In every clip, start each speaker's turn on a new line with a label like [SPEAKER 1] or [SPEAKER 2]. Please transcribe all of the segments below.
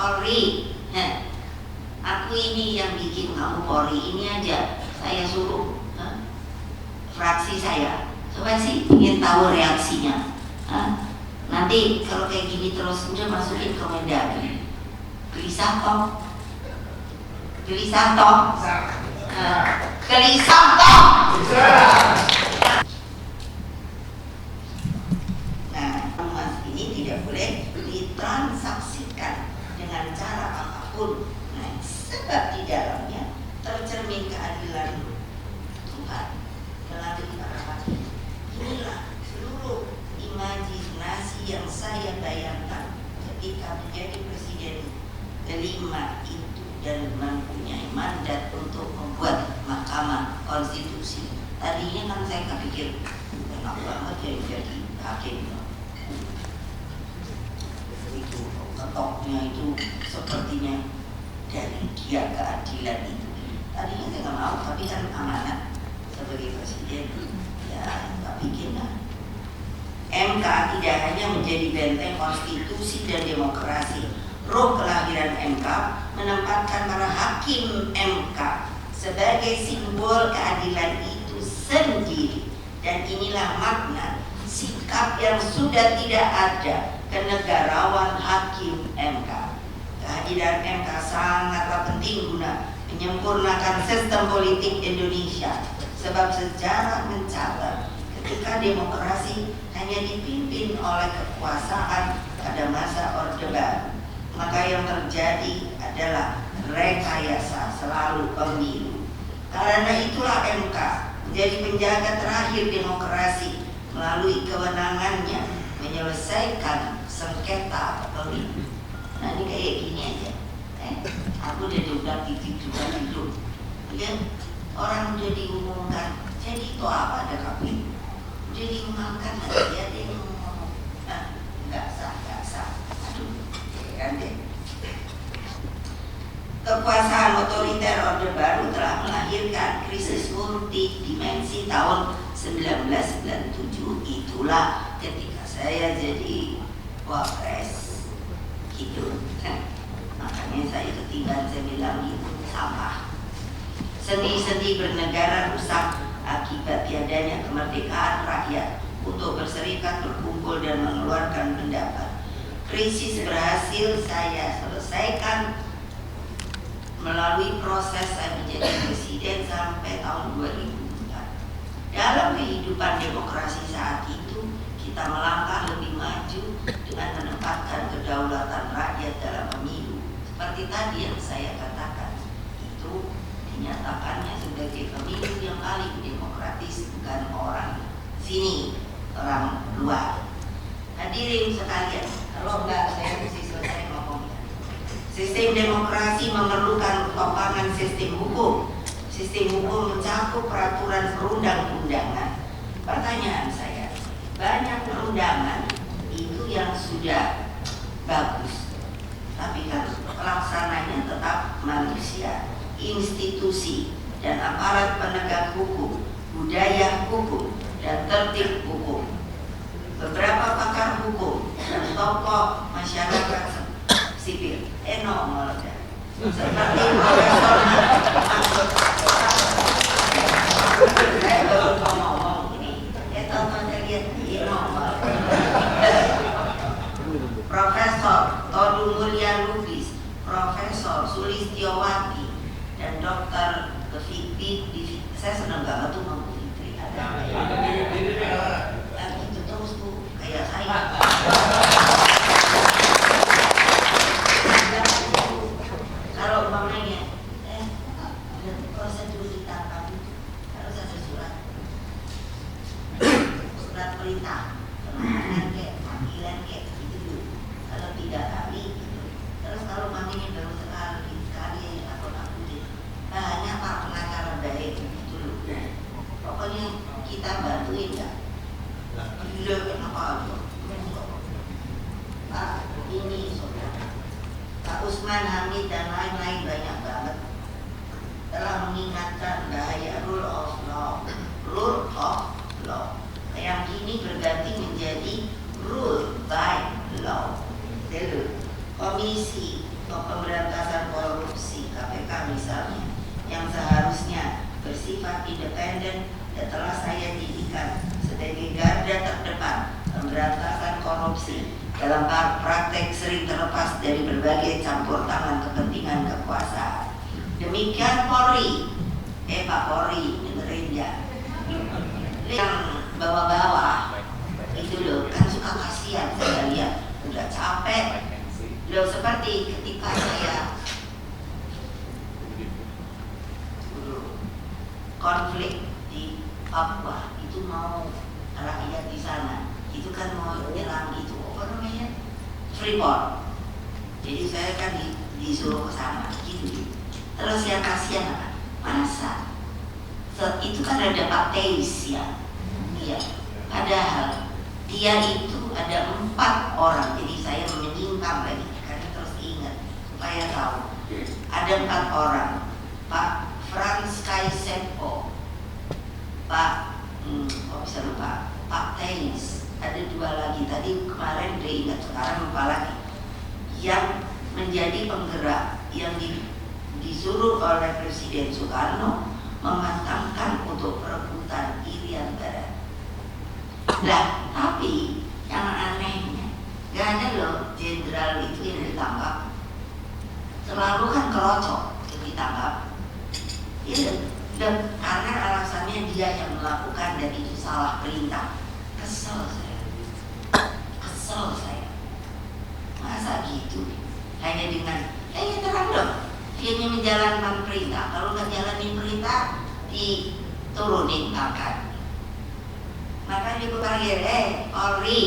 [SPEAKER 1] Polri. Aku ini yang bikin kamu Polri ini aja. Saya suruh fraksi saya. Coba sih ingin tahu reaksinya. Nanti kalau kayak gini terus udah masukin ke Mendagri. Gelisah toh. Gelisah toh. Gelisah toh. Nah, emas ini tidak boleh ditransaksikan dengan cara apapun. Nah, sebab di dalamnya tercermin keadilan Tuhan melalui para hakim. Inilah seluruh imajinasi yang saya bayangkan ketika menjadi presiden kelima itu dan mempunyai mandat untuk membuat Mahkamah Konstitusi. Tadinya kan saya kepikir enak banget ya jadi hakim. Itu ketoknya itu sepertinya dari dia keadilan itu. Tadinya saya nggak mau, tapi kan amanat sebagai presiden. Ya, nggak bikin lah. MK tidak hanya menjadi benteng konstitusi dan demokrasi. Roh kelahiran MK menempatkan para hakim MK sebagai simbol keadilan itu sendiri. Dan inilah makna sikap yang sudah tidak ada kenegarawan hakim MK. Kehadiran MK sangatlah penting guna menyempurnakan sistem politik Indonesia. Sebab sejarah mencatat ketika demokrasi hanya dipimpin oleh kekuasaan pada masa Orde Baru, maka yang terjadi adalah rekayasa selalu pemilu. Karena itulah MK menjadi penjaga terakhir demokrasi melalui kewenangannya menyelesaikan sengketa pemilu. Nah ini kayak gini aja. Aku udah diundang titik juga hidup. Lihat orang udah diumumkan. Jadi itu apa ada KPU? Udah diumumkan aja ada yang ngomong. Nggak sah. Aduh, kan deh. Kekuasaan otoriter Orde Baru telah melahirkan krisis multidimensi tahun 1997. Itulah ketika saya jadi wapres gitu. Makanya saya ketiban, saya bilang itu sampah. Sendi-sendi bernegara rusak akibat tiadanya kemerdekaan rakyat untuk berserikat, berkumpul dan mengeluarkan pendapat. Krisis berhasil saya selesaikan melalui proses saya menjadi presiden sampai tahun 2004. Dalam kehidupan demokrasi saat itu, kita melangkah lebih maju dengan menempatkan kedaulatan rakyat dalam pemilu. Seperti tadi yang saya katakan, itu dinyatakannya sebagai pemilu yang paling demokratis, bukan orang sini, orang luar. Hadirin sekalian, kalau enggak saya mesti selesai ngomongnya. Sistem demokrasi memerlukan topangan sistem hukum. Sistem hukum mencakup peraturan perundang-undangan. Pertanyaan saya, banyak perundangan itu yang sudah bagus, tapi kan pelaksananya tetap manusia, institusi dan aparat penegak hukum, budaya hukum dan tertib hukum. Beberapa pakar hukum dan tokoh masyarakat sipil nongol seperti Profesor saya baru ngomong ini teman-teman lihat ini nongol Profesor Todu Mulya Lubis, Profesor Sulistiowati dan Dr. Fitri. Saya senang banget tuh ngomong Fitri ada itu terus tuh kayak saya. Kalau umpamanya prosedur ditangkap itu harus ada surat perintah penahanan panggilan gitu. Kalau 3 kali gitu. Terus kalau umpamanya baru sekali atau nakutin banyak pak pengacara baik gitu loh. Pokoknya kita bantuin ya. Gila kenapa aja Pak ini saudara Pak Usman Hamid dan lain-lain banyak banget telah mengingatkan bahaya rule of law yang kini berganti menjadi rule by law. Komisi pemberantasan korupsi KPK misalnya, yang seharusnya bersifat independen, dan telah saya jadikan sebagai garda terdepan pemberantasan korupsi dalam praktek sering terlepas dari berbagai campur tangan kepentingan kekuasaan. Demikian Polri, Pak Polri, dengerin ya, yang bawa-bawa itu loh, kan suka kasihan saya lihat, udah capek loh, seperti ketika saya konflik di Papua, itu mau rakyat di sana, itu kan mau nyerang itu apa namanya, Freeport. Jadi saya kan disuruh ke sana, gitu. Terus yang kasihan apa? Masa itu kan ada Pak Teis ya, iya. Padahal dia itu ada 4 orang, jadi saya menyingkap lagi karena terus ingat supaya tahu. Ada 4 orang, Pak Frans Kaisepo, Pak bisa lupa, Pak Teis, ada 2 lagi tadi kemarin udah ingat, sekarang lupa lagi, yang menjadi penggerak yang disuruh oleh Presiden Soekarno mematangkan untuk perebutan Irian Barat. Nah, tapi yang anehnya gak ada loh jenderal itu yang ditangkap. Selalu kan kerocok yang ditangkap. Iya, karena alasannya dia yang melakukan dan itu salah perintah. Kesel saya. Masa gitu? Hanya dengan terang dong, dia menjalankan perintah. Kalau nggak jalanin perintah, diturunin pangkat. Makanya gue panggil, Polri,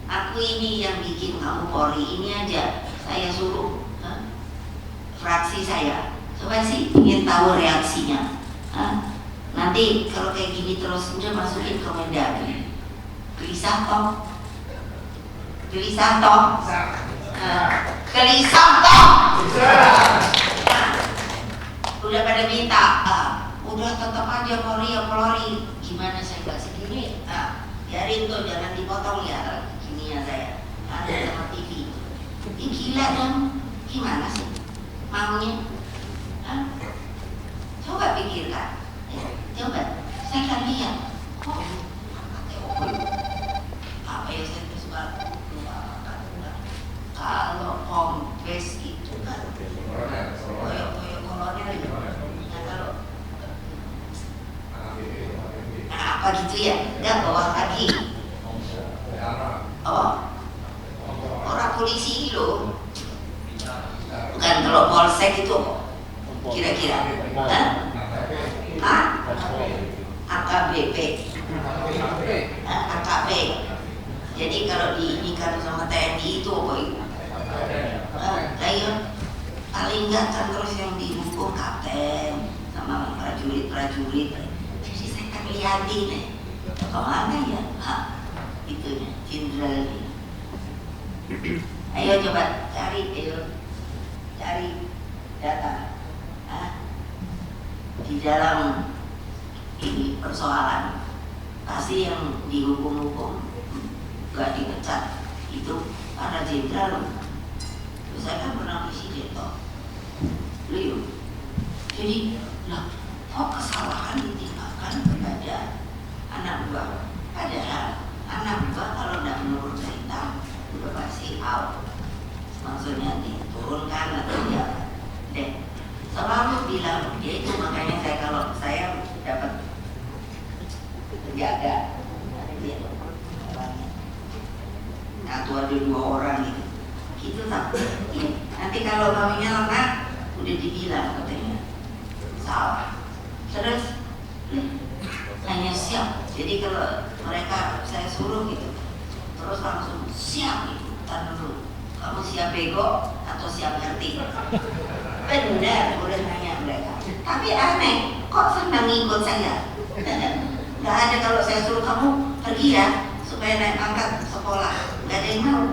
[SPEAKER 1] aku ini yang bikin kamu Polri, ini aja saya suruh fraksi saya. Coba sih ingin tahu reaksinya. Nanti kalau kayak gini terus udah masukin ke Mendagri. Gelisah toh. Udah pada minta, udah tetap aja Polri. Gimana saya nggak segini? Biarin tuh, jangan dipotong ya gini ya saya. Ada sama TV. Gila dong. Gimana sih maunya? Coba pikirkan. Coba. Saya kan lihat. Apa ya saya suka kalau kompes itu kan koyok kolonel itu. Nah kalau apa gitu ya? Enggak bawa lagi. Orang polisi loh. Bukan kalau polsek itu kira-kira. AKBP. AKB. Jadi kalau diinikan sama TNI itu apa itu? Paling enggak kan terus yang dihukum kapten sama prajurit. Jadi saya kan lihatin kemana ya? Itunya, jenderalnya. Ayo coba cari data. Di dalam ini persoalan pasti yang dihukum gak dipecat itu para jenderal. Terus saya kan pernah presiden toh, beliau. Jadi kok kesalahan ditinggalkan kepada anak buah? Padahal anak buah kalau tidak menurut perintah udah pasti out. Maksudnya diturunkan atau dia selalu bilang dia itu. Makanya saya kalau saya dapat penjaga atau ada 2 orang gitu tapi nanti kalau maminya lengah udah dibilang katanya salah, terus hanya siap. Jadi kalau mereka saya suruh gitu terus langsung siap gitu. Tar dulu, kamu siap bego atau siap ngerti? Benar, boleh nanya mereka. Tapi aneh, kok senang ikut saya? Gak ada kalau saya suruh kamu pergi ya supaya naik pangkat sekolah, gak ada yang mau.